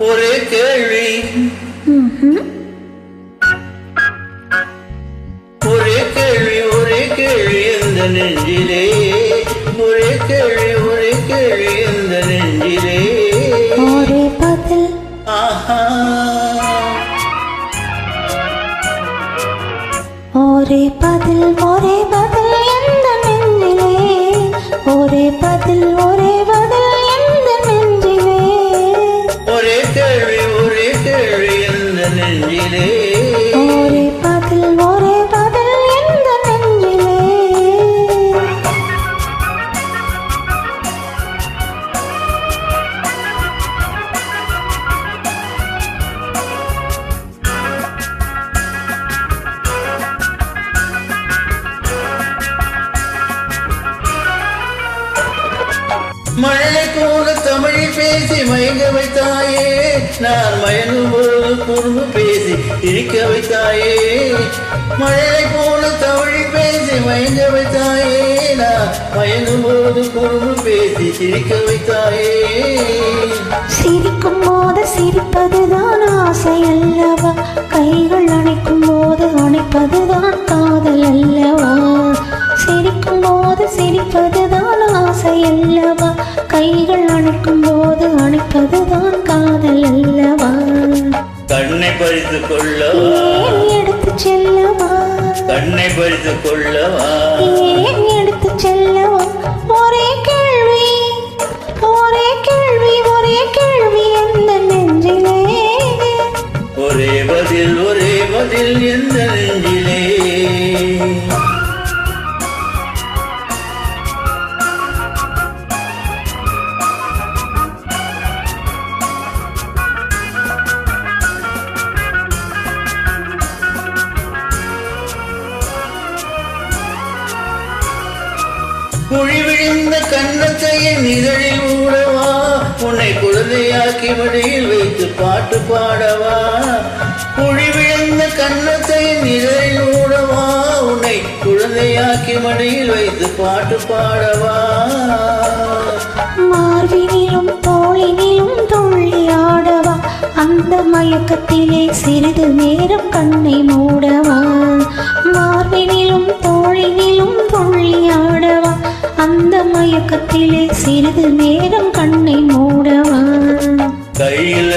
ஒரே கேள்வி ஒரே கேள்வி ஒரே கேள்வி இந்த நெஞ்சிலே ஒரே கேள்வி இந்த நெஞ்சிலே ஒரே பதில் ஆஹா ஒரே பதில் எந்த நெஞ்சிலே ஒரே பதில் எந்த நெஞ்சிலே ஒரே கேள்வி எந்த நெஞ்சிலே ஒரே பதில் எந்த நெஞ்சிலே மழை போல தமிழில் பேசி மயங்க வைத்தாயே நான் மயங்கும் போது குறும்பு பேசி இருக்க வைத்தாயே மழை போல தமிழில் பேசி மயங்க வைத்தாயே நான் மயங்கும் போது குறும்பு பேசி சிரிக்க வைத்தாயே சிரிக்கும் போது சிரிப்பதுதான் ஆசை அல்லவா கைகள் அணைக்கும் போது அணைப்பதுதான் காதல் அல்லவா சிரிக்கும் போது சிரிப்பதுதான் ஆசை அல்லவா கைகள் அணைக்கும் போது அணைப்பதுதான் காதல் அல்லவா கண்ணை பறித்து கொள்ளவா எடுத்து செல்லவா கண்ணை பறித்து கொள்ளவா ஏன் எடுத்து செல்லவா ஒரே கேள்வி எந்த நெஞ்சிலே ஒரே பதில் எந்த நெஞ்சிலே குழி விழுந்த கண்ணத்தையின் இதழில் ஊடவா உன்னை குழந்தையாக்கி மடியில் வைத்து பாட்டு பாடவா குழி விழுந்த கண்ணத்தையின் இதழில் ஊடவா உன்னை குழந்தையாக்கி மடியில் வைத்து பாட்டு பாடவா மார்பினிலும் தோளினிலும் துள்ளி ஆடவா அந்த மயக்கத்திலே சிறிது நேரம் கண்ணை மூடவா மார்பினிலும் தோளினிலும் துள்ளி ஆடவா அந்த மயக்கத்திலே சிறிது நேரம் கண்ணை மூடவா கையில்